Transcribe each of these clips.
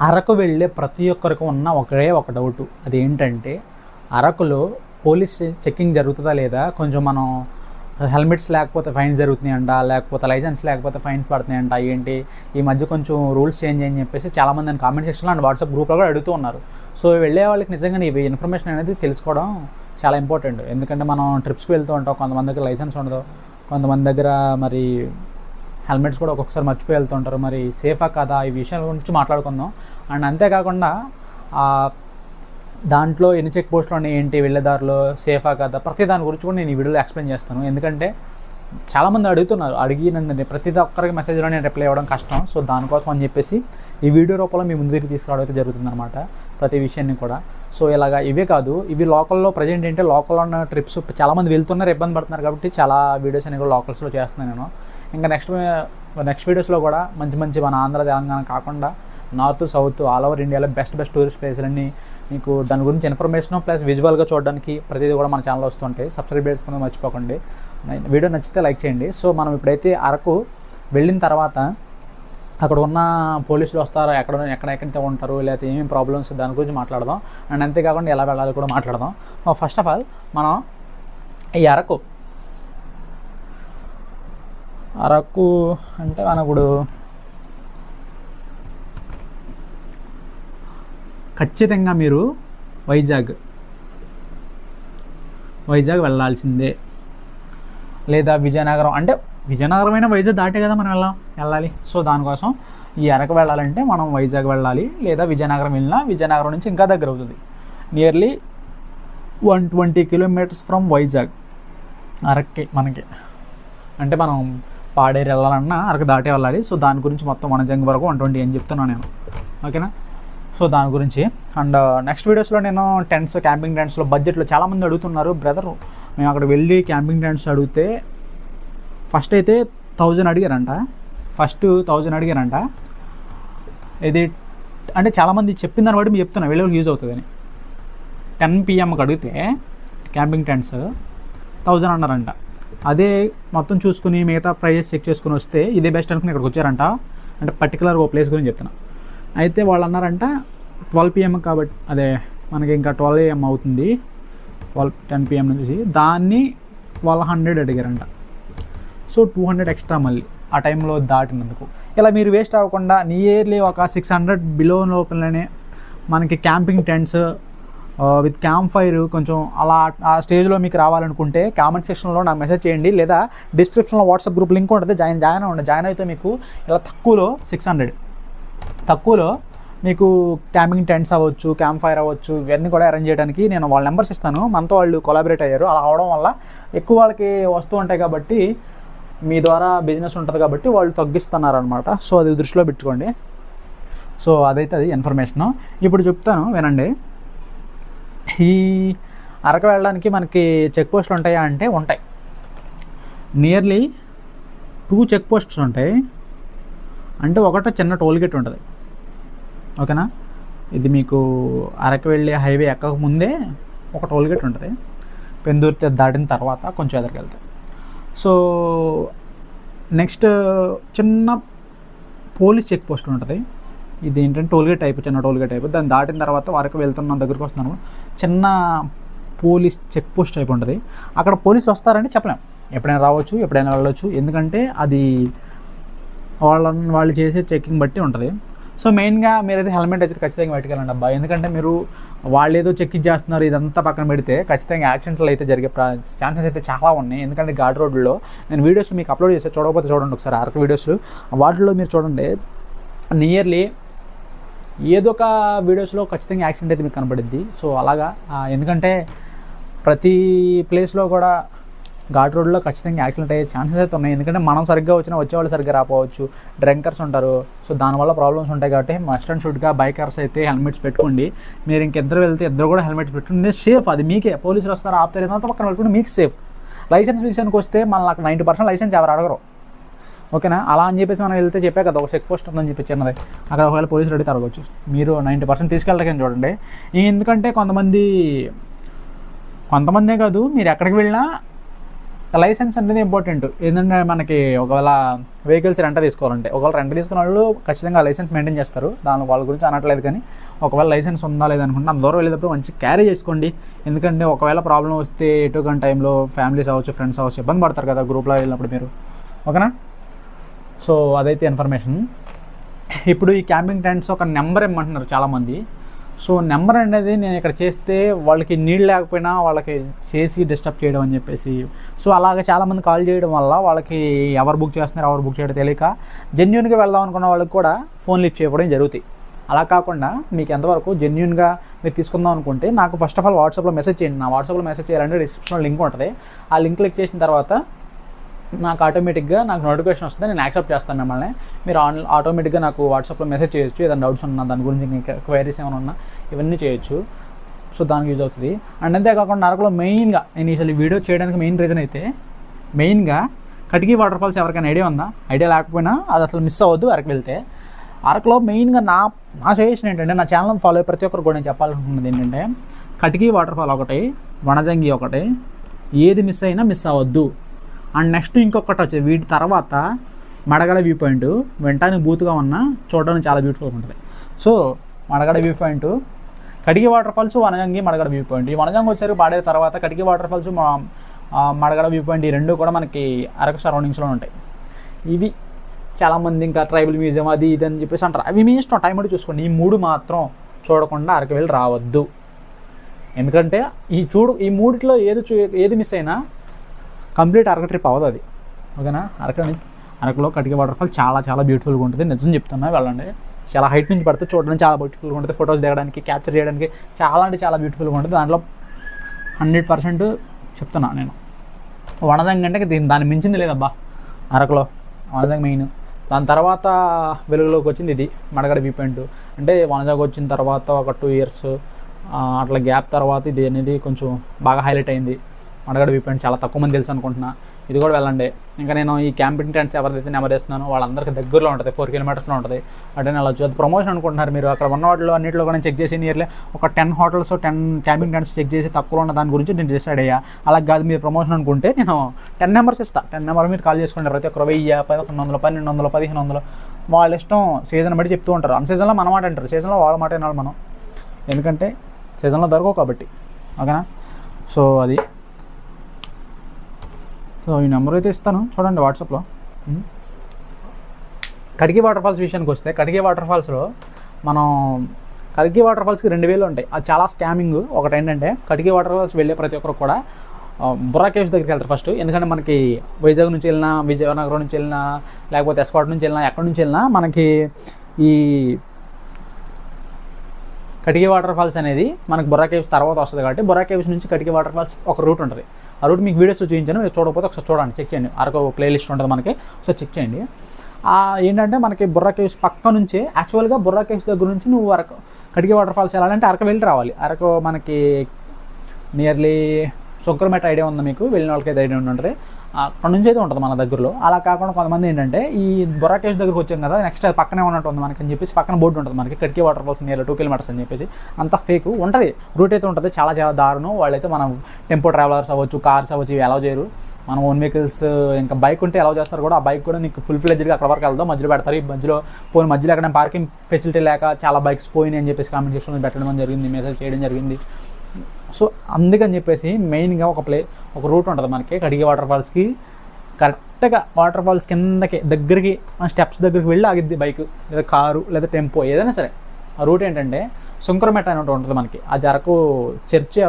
అరకు వెళ్ళే ప్రతి ఒక్కరికి ఉన్న ఒక డౌటు, అదేంటంటే అరకులో పోలీస్ చెక్కింగ్ జరుగుతుందా లేదా, కొంచెం మనం హెల్మెట్స్ లేకపోతే ఫైన్స్ జరుగుతున్నాయంట, లేకపోతే లైసెన్స్ లేకపోతే ఫైన్స్ పడుతున్నాయంట, ఏంటి ఈ మధ్య కొంచెం రూల్స్ చేంజ్ అని చెప్పేసి చాలామంది నేను కామెంట్ సెక్షన్లో అండ్ వాట్సాప్ గ్రూప్లో కూడా అడుగుతూ ఉన్నారు. సో వెళ్ళే వాళ్ళకి నిజంగా ఇవి ఇన్ఫర్మేషన్ అనేది తెలుసుకోవడం చాలా ఇంపార్టెంట్. ఎందుకంటే మనం ట్రిప్స్కి వెళ్తూ ఉంటాం, కొంతమంది దగ్గర లైసెన్స్ ఉండదు, కొంతమంది దగ్గర మరి హెల్మెట్స్ కూడా ఒక్కొక్కసారి మర్చిపోయి వెళ్తూ ఉంటారు. మరి సేఫా కదా, ఈ విషయాల గురించి మాట్లాడుకుందాం. అండ్ అంతేకాకుండా దాంట్లో ఎన్ని చెక్ పోస్టులు ఉన్నాయి, ఏంటి వెళ్ళేదారిలో సేఫా కదా, ప్రతి దాని గురించి కూడా నేను ఈ వీడియోలో ఎక్స్ప్లెయిన్ చేస్తాను. ఎందుకంటే చాలామంది అడుగుతున్నారు, అడిగి నన్ను ప్రతి ఒక్కరికి మెసేజ్లో నేను రిప్లై ఇవ్వడం కష్టం. సో దానికోసం అని చెప్పేసి ఈ వీడియో రూపంలో మీ ముందుకు తీసుకురావడం అయితే జరుగుతుందన్నమాట, ప్రతి విషయాన్ని కూడా. సో ఇలాగా ఇవే కాదు, ఇవి లోకల్లో ప్రజెంట్ ఏంటంటే లోకల్లో ఉన్న ట్రిప్స్ చాలామంది వెళ్తున్నారు, ఇబ్బంది పడుతున్నారు కాబట్టి చాలా వీడియోస్ అనేవి కూడా లోకల్స్లో చేస్తున్నాను నేను. ఇంకా నెక్స్ట్ వీడియోస్లో కూడా మంచి మన ఆంధ్ర తెలంగాణ కాకుండా నార్త్ సౌత్ ఆల్ ఓవర్ ఇండియాలో బెస్ట్ టూరిస్ట్ ప్లేసులన్నీ మీకు దాని గురించి ఇన్ఫర్మేషన్ ప్లస్ విజువల్గా చూడడానికి ప్రతిదీ కూడా మన ఛానల్ వస్తుంటాయి. సబ్స్క్రైబ్ చేసుకుని మర్చిపోకండి. వీడియో నచ్చితే లైక్ చేయండి. సో మనం ఇప్పుడైతే అరకు వెళ్ళిన తర్వాత అక్కడ ఉన్న పోలీసులు వస్తారో, ఎక్కడైతే ఉంటారు, లేకపోతే ఏమేమి ప్రాబ్లమ్స్ దాని గురించి మాట్లాడదాం. అండ్ అంతేకాకుండా ఎలా వెళ్ళాలి కూడా మాట్లాడదాం. ఫస్ట్ ఆఫ్ ఆల్ మనం ఈ అరకు అంటే మనం ఇప్పుడు ఖచ్చితంగా మీరు వైజాగ్ వెళ్ళాల్సిందే, లేదా విజయనగరం. అంటే విజయనగరం అయినా వైజాగ్ దాటే కదా మనం వెళ్ళాలి. సో దానికోసం ఈ అరకు వెళ్ళాలంటే మనం వైజాగ్ వెళ్ళాలి, లేదా విజయనగరం వెళ్ళినా విజయనగరం నుంచి ఇంకా దగ్గర అవుతుంది. నియర్లీ 120 కిలోమీటర్స్ ఫ్రమ్ వైజాగ్ అరక్కి మనకి. అంటే మనం పాడేరు వెళ్ళాలన్నా అరకు దాటే వెళ్ళాలి. సో దాని గురించి మొత్తం వనజంగి వరకు 120 అని చెప్తున్నాను నేను, ఓకేనా. సో దాని గురించి అండ్ నెక్స్ట్ వీడియోస్లో నేను టెంట్స్, క్యాంపింగ్ టెంట్స్లో బడ్జెట్లో చాలామంది అడుగుతున్నారు. బ్రదర్ మేము అక్కడ వెళ్ళి క్యాంపింగ్ టెంట్స్ అడిగితే ఫస్ట్ అయితే 1000 అడిగారంట. ఇది అంటే చాలామంది చెప్పిన దాన్ని బట్టి మీరు చెప్తున్నా వెళ్ళి యూజ్ అవుతుందని. 10 PM అడిగితే క్యాంపింగ్ టెంట్స్ 1000 అన్నారంట. అదే మొత్తం చూసుకుని మిగతా ప్రైజెస్ చెక్ చేసుకుని వస్తే ఇదే బెస్ట్ అనుకుని ఇక్కడికి వచ్చారంట. అంటే పర్టికులర్ ఓ ప్లేస్ గురించి చెప్తున్నా. అయితే వాళ్ళు అన్నారంట 12 PM కాబట్టి అదే మనకి ఇంకా 12 AM అవుతుంది, 10 PM నుంచి దాన్ని 1200 అడిగారంట. సో 200 ఎక్స్ట్రా మళ్ళీ ఆ టైంలో దాటినందుకు. ఇలా మీరు వేస్ట్ అవ్వకుండా నియర్లీ ఒక 600 బిలో లోపలనే మనకి camping tents with camp fire కొంచెం అలా ఆ స్టేజ్లో మీకు రావాలనుకుంటే కామెంట్ సెక్షన్లో నాకు మెసేజ్ చేయండి, లేదా డిస్క్రిప్షన్లో వాట్సాప్ గ్రూప్ లింక్ ఉంటుంది, జాయిన్ అయితే మీకు ఇలా తక్కువలో 600 తక్కువలో మీకు క్యాంపింగ్ టెంట్స్ అవ్వచ్చు, క్యాంప్ ఫైర్ అవ్వచ్చు, ఇవన్నీ కూడా అరేంజ్ చేయడానికి నేను వాళ్ళ నెంబర్స్ ఇస్తాను. మనతో వాళ్ళు కొలాబరేట్ అయ్యారు. అలా అవడం వల్ల ఎక్కువ వాళ్ళకి వస్తూ ఉంటాయి కాబట్టి మీ ద్వారా బిజినెస్ ఉంటుంది కాబట్టి వాళ్ళు తగ్గిస్తున్నారు అనమాట. సో అది దృష్టిలో పెట్టుకోండి. సో అదైతే అది ఇన్ఫర్మేషను. ఇప్పుడు చెప్తాను వినండి. ఈ అరకు వెళ్ళడానికి మనకి చెక్ పోస్టులు ఉంటాయా అంటే ఉంటాయి. నియర్లీ 2 చెక్ పోస్ట్స్ ఉంటాయి. అంటే ఒకటో చిన్న టోల్ గేట్ ఉంటుంది, ఓకేనా. ఇది మీకు అరకు వెళ్ళే హైవే ఎక్కక ముందే ఒక టోల్ గేట్ ఉంటుంది. పెందుర్తి దాటిన తర్వాత కొంచెం ఎదురుకి వెళ్తాయి. సో నెక్స్ట్ చిన్న పోలీస్ చెక్ పోస్ట్ ఉంటుంది. ఇది ఏంటంటే టోల్ గేట్ టైప్, చిన్న టోల్ గేట్ టైప్. దాన్ని దాటిన తర్వాత అరకు వెళ్తున్న దగ్గరికి వస్తున్నాను, చిన్న పోలీస్ చెక్ పోస్ట్ టైప్ ఉంటుంది. అక్కడ పోలీసులు వస్తారంటే చెప్పలేం, ఎప్పుడైనా రావచ్చు, ఎప్పుడైనా వెళ్ళవచ్చు. ఎందుకంటే అది వాళ్ళు చేసే చెకింగ్ బట్టి ఉంటుంది. సో మెయిన్గా మీరైతే హెల్మెట్ అయితే ఖచ్చితంగా పెట్టుకెళ్ళండి అబ్బా. ఎందుకంటే మీరు వాళ్ళు ఏదో చెక్ చేస్తున్నారు ఇదంతా పక్కన పెడితే ఖచ్చితంగా యాక్సిడెంట్లు అయితే జరిగే ఛాన్సెస్ అయితే చాలా ఉన్నాయి. ఎందుకంటే ఘాట్ రోడ్లో నేను వీడియోస్ మీకు అప్లోడ్ చేస్తే చూడకపోతే చూడండి ఒకసారి అరకు వీడియోస్లో. వాటిలో మీరు చూడండి నియర్లీ ఏదో ఒక వీడియోస్లో ఖచ్చితంగా యాక్సిడెంట్ అయితే మీకు కనపడుద్ది. సో అలాగా ఎందుకంటే ప్రతి ప్లేస్లో కూడా ఘాట్ రోడ్లో ఖచ్చితంగా యాక్సిడెంట్ అయ్యే ఛాన్సెస్ అయితే ఉన్నాయి. ఎందుకంటే మనం సరిగ్గా వచ్చేవాళ్ళు సరిగ్గా రాపోవచ్చు, డ్రింకర్స్ ఉంటారు. సో దానివల్ల ప్రాబ్లమ్స్ ఉంటాయి కాబట్టి మస్ట్ అండ్ షుడ్గా బైకర్స్ అయితే హెల్మెట్స్ పెట్టుకోండి. మీరు ఇంకిద్దరు వెళ్తే ఇద్దరు కూడా హెల్మెట్స్ పెట్టుకుంటే సేఫ్. అది మీకే, పోలీసులు వస్తారు ఆపుతారు ఏదంతా పక్కన పెట్టుకుంటే మీకు సేఫ్. లైసెన్స్ విషయానికి వస్తే మన 90% లైసెన్స్ ఎవరు అడగరు, ఓకేనా. అలా అని చెప్పేసి మనం వెళ్తే చెప్పే కదా ఒక చెక్ పోస్ట్ ఉందని చెప్పి చిన్నది, అక్కడ ఒకవేళ పోలీసులు అడిగితే అడగవచ్చు. మీరు 90% తీసుకెళ్ళడానికి చూడండి. ఎందుకంటే కొంతమందే కాదు, మీరు ఎక్కడికి వెళ్ళినా లైసెన్స్ అనేది ఇంపార్టెంట్. ఏంటంటే మనకి ఒకవేళ వెహికల్స్ రెంట్ తీసుకోవాలంటే, ఒకవేళ రెంట్ తీసుకున్న వాళ్ళు ఖచ్చితంగా లైసెన్స్ మెయింటైన్ చేస్తారు, దాని వాళ్ళ గురించి అనట్లేదు. కానీ ఒకవేళ లైసెన్స్ ఉందా లేదనుకుంటే అంత దూరం వెళ్ళేటప్పుడు మంచి క్యారీ చేసుకోండి. ఎందుకంటే ఒకవేళ ప్రాబ్లం వస్తే ఎటు కానీ టైంలో ఫ్యామిలీస్ అవ్వచ్చు, ఫ్రెండ్స్ అవ్వచ్చు, ఇబ్బంది పడతారు కదా గ్రూప్లో వెళ్ళినప్పుడు మీరు. ఓకేనా? సో అదైతే ఇన్ఫర్మేషన్. ఇప్పుడు ఈ క్యాంపింగ్ టెంట్స్ ఒక నెంబర్ ఇమ్మంటున్నారు చాలామంది. సో నెంబర్ అనేది నేను ఇక్కడ చేస్తే వాళ్ళకి నీళ్ళు లేకపోయినా వాళ్ళకి చేసి డిస్టర్బ్ చేయడం అని చెప్పేసి, సో అలాగే చాలామంది కాల్ చేయడం వల్ల వాళ్ళకి ఎవరు బుక్ చేస్తున్నారు ఎవరు బుక్ చేయడం తెలియక జెన్యూన్గా వెళ్దాం అనుకున్న వాళ్ళకి కూడా ఫోన్ లిఫ్ట్ చేయడం జరుగుతాయి. అలా కాకుండా మీకు ఎంతవరకు జెన్యూన్గా మీరు తీసుకుందాం అనుకుంటే నాకు ఫస్ట్ ఆఫ్ ఆల్ వాట్సాప్లో మెసేజ్ చేయండి. నా వాట్సాప్లో మెసేజ్ చేయాలంటే డిస్క్రిప్షన్లో లింక్ ఉంటుంది. ఆ లింక్ క్లిక్ చేసిన తర్వాత నాకు ఆటోమేటిక్గా నాకు నోటిఫికేషన్ వస్తుంది, నేను యాక్సెప్ట్ చేస్తాను మిమ్మల్ని. మీరు ఆటోమేటిక్గా నాకు వాట్సాప్లో మెసేజ్ చేయొచ్చు, ఏదైనా డౌట్స్ ఉన్నా దాని గురించి ఇంకా క్వైరీస్ ఏమైనా ఉన్నా ఇవన్నీ చేయొచ్చు. సో దానికి యూజ్ అవుతుంది. అండ్ అంతేకాకుండా అరకులో మెయిన్గా నేను అసలు ఈ వీడియో చేయడానికి మెయిన్ రీజన్ అయితే మెయిన్గా కటికీ వాటర్ ఫాల్స్ ఎవరికైనా ఐడియా ఉందా? ఐడియా లేకపోయినా అది అసలు మిస్ అవ్వద్దు. అరకు వెళ్తే అరకులో మెయిన్గా నా సజెషన్ ఏంటంటే, నా ఛానల్ ఫాలో అయ్యే ప్రతి ఒక్కరు కూడా నేను చెప్పాలనుకున్నది ఏంటంటే, కటికీ వాటర్ ఫాల్ ఒకటి, వనజంగి ఒకటి, ఏది మిస్ అయినా మిస్ అవ్వద్దు. అండ్ నెక్స్ట్ ఇంకొకటి వచ్చేది వీటి తర్వాత మడగడ వ్యూ పాయింట్, వినటానికి బూత్గా ఉన్న చూడడానికి చాలా బ్యూటిఫుల్గా ఉంటుంది. So Madagada view point, Katiki water falls, Vanajangi, Madagada view point. ఈ వనజంగి వచ్చేసరికి పాడే తర్వాత Katiki water falls, Madagada view point, ఈ రెండు కూడా మనకి అరకు సరౌండింగ్స్లో ఉంటాయి. ఇవి చాలామంది ఇంకా ట్రైబల్ మ్యూజియం అది ఇది అని చెప్పేసి అంటారు. అవి మీ ఇష్టం, టైం అడిగి చూసుకోండి. ఈ మూడు మాత్రం చూడకుండా అరకు వెళ్ళి రావద్దు. ఎందుకంటే ఈ మూడిట్లో ఏది మిస్ అయినా కంప్లీట్ అరకు ట్రిప్ అవ్వదు అది. ఓకేనా? అరకులో కటికీ వాటర్ ఫాల్ చాలా చాలా బ్యూటిఫుల్గా ఉంటుంది. నిజం చెప్తున్నా, వెళ్ళండి. చాలా హైట్ నుంచి పడితే చూడడానికి చాలా బ్యూటిఫుల్గా ఉంటుంది. ఫొటోస్ దిగడానికి, క్యాప్చర్ చేయడానికి చాలా అంటే చాలా బ్యూటిఫుల్గా ఉంటుంది. దాంట్లో 100% చెప్తున్నా నేను. వనజంగి అంటే దాన్ని మించింది లేదబ్బా అరకులో. వనజంగి మెయిన్. దాని తర్వాత వెలుగులోకి వచ్చింది ఇది మడగడ వ్యూ పాయింట్. అంటే వనజంగి వచ్చిన తర్వాత ఒక 2 years అట్లా గ్యాప్ తర్వాత ఇది అనేది కొంచెం బాగా హైలైట్ అయింది. మడగడ వ్యూ పాయింట్ చాలా తక్కువ మంది తెలుసు అనుకుంటున్నా. ఇది కూడా వెళ్ళండి. ఇంకా నేను ఈ క్యాంపింగ్ టెంట్స్ ఎవరైతే నెంబర్ వేస్తున్నానో వాళ్ళందరికీ దగ్గరలో ఉంటుంది, 4 kilometers ఉంటుంది. అంటే నేను వెళ్ళచ్చు. అది ప్రమోషన్ అనుకుంటున్నారు మీరు. అక్కడ ఉన్న వాటిలో అన్నింటిలో కూడా చెక్ చేసి నియర్లీ ఒక 10 hotels 10 క్యాంపింగ్ టెంట్స్ చెక్ చేసి తక్కువలో ఉన్న దాని గురించి నేను డిసైడ్ అయ్యా. అలా కాదు మీరు ప్రమోషన్ అనుకుంటే నేను 10 numbers ఇస్తాను. 10 numbers మీరు కాల్ చేసుకోండి. ప్రతి ఒక్కరు 1000, 1100, 1200, 1500 వాళ్ళ ఇష్టం. సీజన్ బట్టి చెప్తూ ఉంటారు. అన్ సీజన్లో మన మాట అంటారు, సీజన్లో వాళ్ళ మాట వినాలి మనం. ఎందుకంటే సీజన్లో దొరకవు కాబట్టి. ఓకేనా? సో అది. సో ఈ నెంబర్ అయితే ఇస్తాను, చూడండి వాట్సాప్లో. కటికీ వాటర్ ఫాల్స్ విషయానికి వస్తే, కటికీ వాటర్ ఫాల్స్లో మనం కటికీ వాటర్ ఫాల్స్కి 2 ways ఉంటాయి. అది చాలా స్కామింగ్. ఒకటి ఏంటంటే, కటికీ వాటర్ ఫాల్స్ వెళ్ళే ప్రతి ఒక్కరు కూడా బుర్రా కేవ్స్ దగ్గరికి వెళ్తారు ఫస్ట్. ఎందుకంటే మనకి వైజాగ్ నుంచి వెళ్ళినా, విజయనగరం నుంచి వెళ్ళినా, లేకపోతే ఎస్కాట్ నుంచి వెళ్ళినా, ఎక్కడి నుంచి వెళ్ళినా మనకి ఈ కటికీ వాటర్ ఫాల్స్ అనేది మనకు బుర్రా కేవ్స్ తర్వాత వస్తుంది. కాబట్టి బుర్రా కేవ్స్ నుంచి కటికీ వాటర్ ఫాల్స్ ఒక రూట్ ఉంటుంది. ఆ రూట్ మీకు వీడియోస్లో చూపించాను. మీరు చూడకపోతే ఒకసారి చూడండి, చెక్ చేయండి. అరకు ప్లేలిస్ట్ ఉంటుంది మనకి, ఒకసారి చెక్ చేయండి. ఏంటంటే మనకి బుర్రా కేవ్స్ పక్క నుంచే, యాక్చువల్గా బుర్రా కేవ్స్ దగ్గర నుంచి నువ్వు అరకు కటికీ వాటర్ ఫాల్స్ వెళ్ళాలంటే అరకు వెళ్ళి రావాలి. అరకు మనకి నియర్లీ శంకరమేట ఐడియా ఉంది మీకు, వెళ్ళిన వాళ్ళకి అయితే ఐడియా ఉంటుంది. అక్కడ నుంచి అయితే ఉంటుంది మన దగ్గరలో. అలా కాకుండా కొంతమంది ఏంటంటే ఈ బుర్రా కేవ్స్ దగ్గరకు వచ్చాం కదా, నెక్స్ట్ అది పక్కనే ఉన్నట్టు ఉంది మనకి అని చెప్పేసి పక్కన బోర్డు ఉంటుంది మనకి, Katiki water falls near 2 kilometers అని చెప్పేసి. అంత ఫేక్ ఉంటుంది. రూట్ అయితే ఉంటుంది, చాలా చాలా దారుణం. వాళ్ళైతే మనం టెంపో ట్రావెలర్స్ అవ్వచ్చు, కార్స్ అవ్వచ్చు, ఇవి అలౌ చేయరు. మనం ఓన్ వెహికల్స్, ఇంకా బైక్ ఉంటే అలౌ చేస్తారు కూడా. ఆ బైక్ కూడా నీకు ఫుల్ ఫ్లెడ్జ్గా అక్కడ వరకు వెళ్దాం, మధ్యలో పెడతారు. ఈ మధ్యలో ఎక్కడ పార్కింగ్ ఫెసిలిటీ లేక చాలా బైక్స్ పోయినాయి అని చెప్పేసి కామెంట్ సెక్షన్లో పెట్టడం జరిగింది, మెసేజ్ చేయడం జరిగింది. సో అందుకని చెప్పేసి మెయిన్గా ఒక రూట్ ఉంటుంది మనకి కటికీ వాటర్ ఫాల్స్కి. కరెక్ట్గా వాటర్ ఫాల్స్ కిందకి దగ్గరికి స్టెప్స్ దగ్గరికి వెళ్ళి ఆగిద్ది బైక్, లేదా కారు, లేదా టెంపో, ఏదైనా సరే. ఆ రూట్ ఏంటంటే శంకరమేట అని ఉంటుంది మనకి. అది అరకు చర్చ్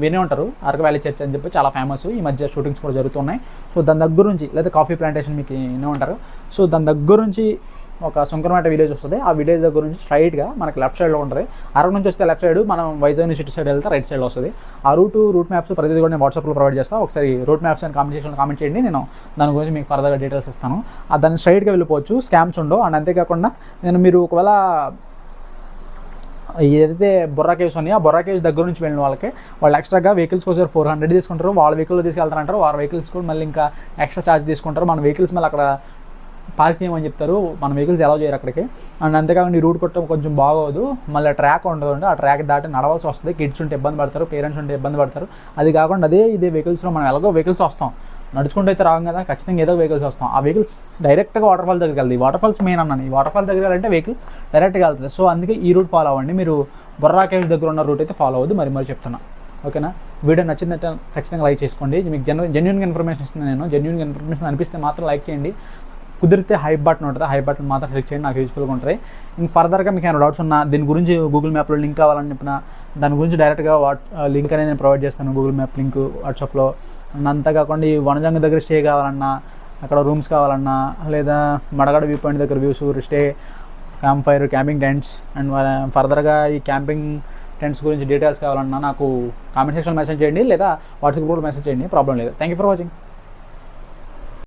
వినే ఉంటారు, అరకు వ్యాలీ చర్చ్ అని చెప్పి చాలా ఫేమస్. ఈ మధ్య షూటింగ్స్ కూడా జరుగుతున్నాయి. సో దాని దగ్గర నుంచి, లేదా కాఫీ ప్లాంటేషన్ మీకు వినే ఉంటారు. సో దాని దగ్గర నుంచి ఒక శంకరమేట విలేజ్ వస్తుంది. ఆ విలేజ్ దగ్గర నుంచి స్ట్రైట్గా మనకి లెఫ్ట్ సైడ్లో ఉంటుంది. అరకు నుంచి వస్తే లెఫ్ట్ సైడ్, మనం వైజాగ్ నుంచి సైడ్ వెళ్తే రైట్ సైడ్లో వస్తుంది. ఆ రూట్ మ్యాప్స్ ప్రతిదీ కూడా నేను వాట్సాప్లో ప్రొవైడ్ చేస్తాను. ఒకసారి రూట్ మ్యాప్స్ అని కామెంట్ చేయండి, నేను దాని గురించి మీకు ఫర్దర్గా డీటెయిల్స్ ఇస్తాను. దాన్ని స్ట్రైట్గా వెళ్ళిపోవచ్చు, స్కామ్స్ ఉండవు. అండ్ అంతేకాకుండా మీరు ఒకవేళ ఏదైతే బుర్రా కేవ్స్ ఉన్నాయో ఆ బుర్రా కేవ్స్ దగ్గర నుంచి వెళ్ళిన వాళ్ళకి వాళ్ళు ఎక్స్ట్రాగా వెహికల్స్ కోసం 400 తీసుకుంటారు. వాళ్ళ వెహికల్లో తీసుకెళ్తారంటారు. వాళ్ళ వెహికల్స్ కూడా మళ్ళీ ఇంకా ఎక్స్ట్రా ఛార్జ్ తీసుకుంటారు. మన వెహికల్స్ మళ్ళీ అక్కడ పార్క్ చేయమని చెప్తారు. మన వెహికల్స్ అలౌ చేయరు అక్కడికి. అండ్ అంతేకాకుండా ఈ రూట్ కొట్టడం కొంచెం బాగోదు. మళ్ళీ ట్రాక్ ఉండదు, ఆ ట్రాక్ దాటి నడవాల్సి వస్తుంది. కిడ్స్ ఉంటే ఇబ్బంది పడతారు, పేరెంట్స్ ఉంటే ఇబ్బంది పడతారు. అది కాకుండా ఇదే వెహికల్స్లో మనం ఎలాగో వెహికల్స్ వస్తాం, నడుచుకుంటూ అయితే రాం కదా, ఖచ్చితంగా ఏదో వెహికల్స్ వస్తాం. ఆ వెహికల్స్ డైరెక్ట్గా వాటర్ ఫాల్ దగ్గరికి వెళ్తాయి. వాటర్ ఫాల్స్ మెయిన్ అన్నాను, ఈ వాటర్ ఫాల్ దగ్గర వెళ్ళాలంటే వెహికల్ డైరెక్ట్గా వెళ్తుంది. సో అందుకే ఈ రూట్ ఫాలో అవ్వండి. మీరు బొర్రా కేవ్స్ దగ్గర ఉన్న రూట్ అయితే ఫాలో అవ్వద్దు, మరి చెప్తున్నా. ఓకేనా, వీడియో నచ్చిందంటే ఖచ్చితంగా లైక్ చేసుకోండి. మీకు జెన్యూన్గా ఇన్ఫర్మేషన్ ఇస్తున్నాను నేను. జెన్యూన్గా ఇన్ఫర్మేషన్ అనిపిస్తే మాత్రం లైక్ చేయండి. కుదిరితే హైప్ బటన్ ఉంటుంది, హైప్ బటన్ మాత్రం క్లిక్ చేయండి, నాకు యూస్ఫుల్గా ఉంటుంది. ఇంక ఫర్దర్గా మీకు ఏమైనా డౌట్స్ ఉన్నా, దీని గురించి గూగుల్ మ్యాప్లో లింక్ కావాలని చెప్పిన దాని గురించి డైరెక్ట్గా లింక్ అనేది నేను ప్రొవైడ్ చేస్తాను, గూగుల్ మ్యాప్ లింక్ వాట్సాప్లో. అంతా కాకుండా ఈ వనజంగ దగ్గర స్టే కావాలన్నా, అక్కడ రూమ్స్ కావాలన్నా, లేదా మడగడ వ్యూ పాయింట్ దగ్గర views, stay, camp fire, camping tents and ఫర్దర్గా ఈ క్యాంపింగ్ టెంట్స్ గురించి డీటెయిల్స్ కావాలన్నా నాకు కామెంట్ సెక్షన్లో మెసేజ్ చేయండి, లేదా వాట్సాప్ గ్రూప్లో మెసేజ్ చేయండి, ప్రాబ్లం లేదు. Thank you for watching.